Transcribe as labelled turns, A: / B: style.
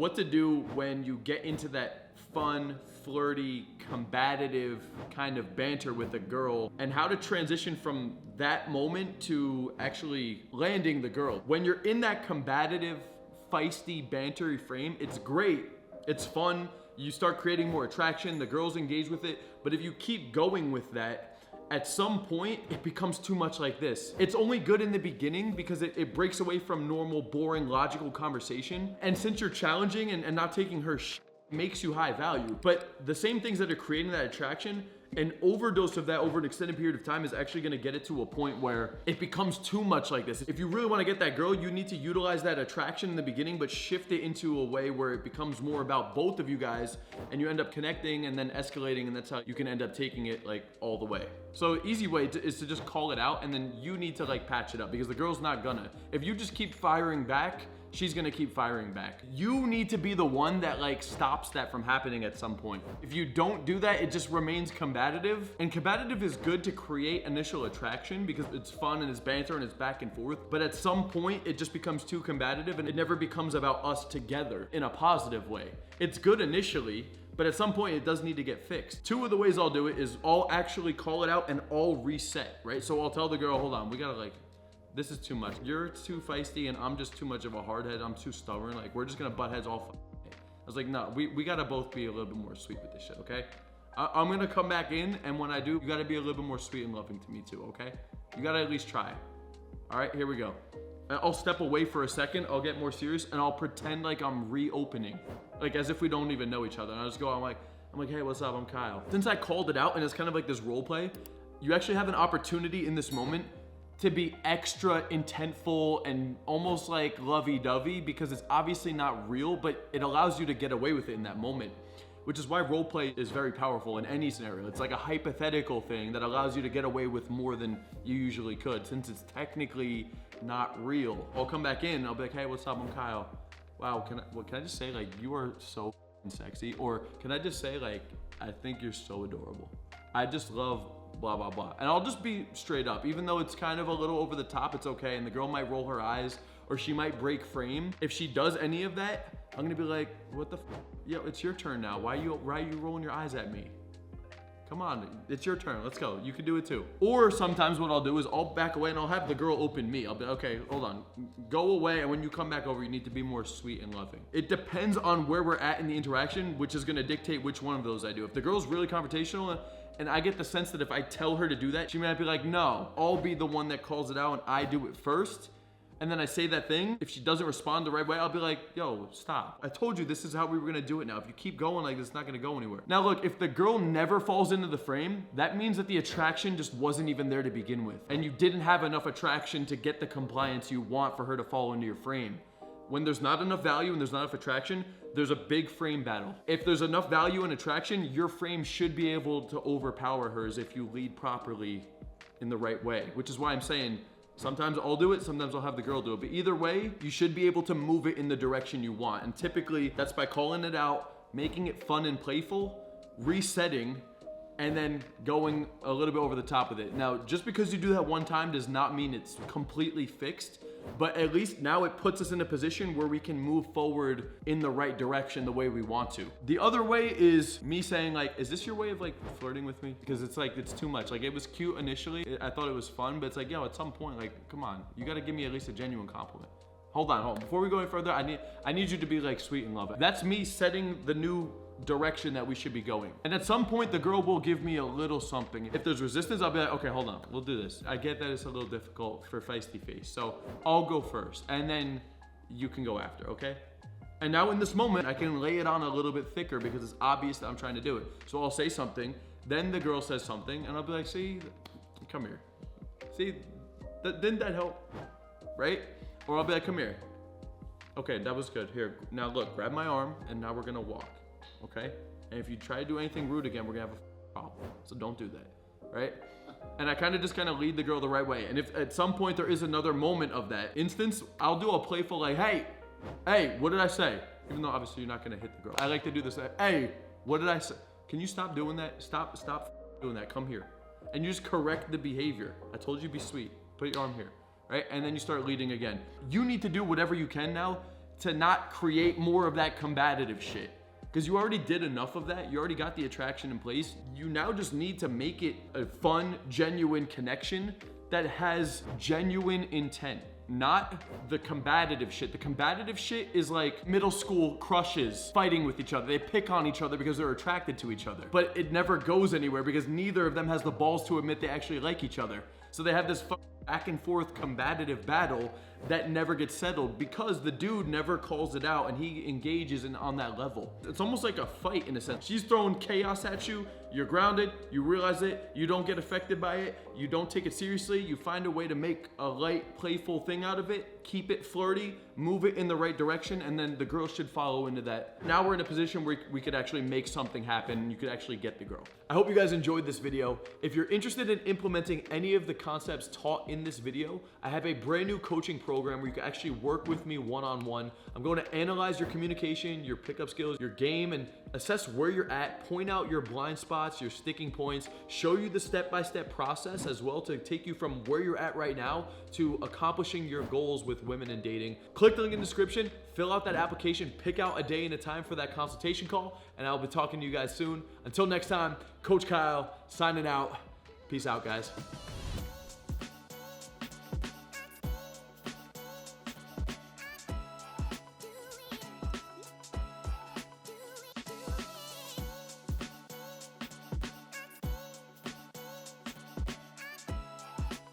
A: what to do when you get into that fun, flirty, combative kind of banter with a girl, and how to transition from that moment to actually landing the girl. When you're in that combative, feisty, bantery frame, it's great, it's fun, you start creating more attraction, the girls engage with it, but if you keep going with that, at some point, it becomes too much like this. It's only good in the beginning because it breaks away from normal, boring, logical conversation. And since you're challenging and not taking her makes you high value. But the same things that are creating that attraction, an overdose of that over an extended period of time is actually gonna get it to a point where it becomes too much like this. If you really wanna get that girl, you need to utilize that attraction in the beginning, but shift it into a way where it becomes more about both of you guys and you end up connecting and then escalating, and that's how you can end up taking it like all the way. So easy way is to just call it out, and then you need to like patch it up because the girl's not gonna. If you just keep firing back, she's gonna keep firing back. You need to be the one that like stops that from happening at some point. If you don't do that, it just remains combative. And combative is good to create initial attraction because it's fun and it's banter and it's back and forth. But at some point, it just becomes too combative and it never becomes about us together in a positive way. It's good initially, but at some point it does need to get fixed. Two of the ways I'll do it is I'll actually call it out and I'll reset, right? So I'll tell the girl, hold on, we gotta like, this is too much. You're too feisty and I'm just too much of a hardhead. I'm too stubborn. Like, we're just gonna butt heads all day. I was like, no, we gotta both be a little bit more sweet with this shit, okay? I'm gonna come back in, and when I do, you gotta be a little bit more sweet and loving to me too, okay? You gotta at least try. All right, here we go. I'll step away for a second, I'll get more serious, and I'll pretend like I'm reopening. Like as if we don't even know each other. And I'll just go, I'm like, hey, what's up, I'm Kyle. Since I called it out and it's kind of like this role play, you actually have an opportunity in this moment to be extra intentful and almost like lovey-dovey because it's obviously not real, but it allows you to get away with it in that moment, which is why role play is very powerful in any scenario. It's like a hypothetical thing that allows you to get away with more than you usually could since it's technically not real. I'll come back in and I'll be like, hey, what's up, I'm Kyle. Wow, can I just say like, you are so sexy? Or can I just say like, I think you're so adorable. I just love blah, blah, blah. And I'll just be straight up. Even though it's kind of a little over the top, it's okay. And the girl might roll her eyes or she might break frame. If she does any of that, I'm gonna be like, what the yo, it's your turn now. Why are you rolling your eyes at me? Come on, it's your turn, let's go. You can do it too. Or sometimes what I'll do is I'll back away and I'll have the girl open me. I'll be, okay, hold on. Go away, and when you come back over, you need to be more sweet and loving. It depends on where we're at in the interaction, which is gonna dictate which one of those I do. If the girl's really confrontational, and I get the sense that if I tell her to do that, she might be like, no, I'll be the one that calls it out and I do it first. And then I say that thing. If she doesn't respond the right way, I'll be like, yo, stop. I told you this is how we were gonna do it now. If you keep going like this, it's not gonna go anywhere. Now look, if the girl never falls into the frame, that means that the attraction just wasn't even there to begin with. And you didn't have enough attraction to get the compliance you want for her to fall into your frame. When there's not enough value and there's not enough attraction, there's a big frame battle. If there's enough value and attraction, your frame should be able to overpower hers if you lead properly in the right way, which is why I'm saying, sometimes I'll do it, sometimes I'll have the girl do it. But either way, you should be able to move it in the direction you want. And typically that's by calling it out, making it fun and playful, resetting, and then going a little bit over the top with it. Now, just because you do that one time does not mean it's completely fixed, but at least now it puts us in a position where we can move forward in the right direction the way we want to. The other way is me saying like, is this your way of like flirting with me? Because it's like, it's too much. Like it was cute initially. I thought it was fun, but it's like, yo, at some point, like, come on, you gotta give me at least a genuine compliment. Hold on. Before we go any further, I need you to be like sweet and loving. That's me setting the new direction that we should be going. And at some point, the girl will give me a little something. If there's resistance, I'll be like, okay, hold on, we'll do this. I get that it's a little difficult for feisty face, so I'll go first, and then you can go after, okay? And now in this moment, I can lay it on a little bit thicker because it's obvious that I'm trying to do it. So I'll say something, then the girl says something, and I'll be like, see, come here. See, didn't that help, right? Or I'll be like, come here. Okay, that was good. Here, now look, grab my arm, and now we're gonna walk. Okay? And if you try to do anything rude again, we're gonna have a problem. So don't do that, right? And I kind of lead the girl the right way. And if at some point there is another moment of that instance, I'll do a playful like, hey, what did I say? Even though obviously you're not gonna hit the girl. I like to do this, hey, what did I say? Can you stop doing that? Stop doing that, come here. And you just correct the behavior. I told you be sweet, put your arm here, right? And then you start leading again. You need to do whatever you can now to not create more of that combative shit. Because you already did enough of that. You already got the attraction in place. You now just need to make it a fun, genuine connection that has genuine intent. Not the combative shit. The combative shit is like middle school crushes fighting with each other. They pick on each other because they're attracted to each other. But it never goes anywhere because neither of them has the balls to admit they actually like each other. So they have this back and forth combative battle that never gets settled because the dude never calls it out and he engages on that level. It's almost like a fight in a sense. She's throwing chaos at you, you're grounded, you realize it, you don't get affected by it, you don't take it seriously, you find a way to make a light, playful thing out of it, keep it flirty, move it in the right direction, and then the girl should follow into that. Now we're in a position where we could actually make something happen and you could actually get the girl. I hope you guys enjoyed this video. If you're interested in implementing any of the concepts taught in this video, I have a brand new coaching program where you can actually work with me one-on-one. I'm going to analyze your communication, your pickup skills, your game, and assess where you're at, point out your blind spots, your sticking points, show you the step-by-step process as well to take you from where you're at right now to accomplishing your goals with women and dating. Click the link in the description, fill out that application, pick out a day and a time for that consultation call, and I'll be talking to you guys soon. Until next time, Coach Kyle signing out. Peace out, guys.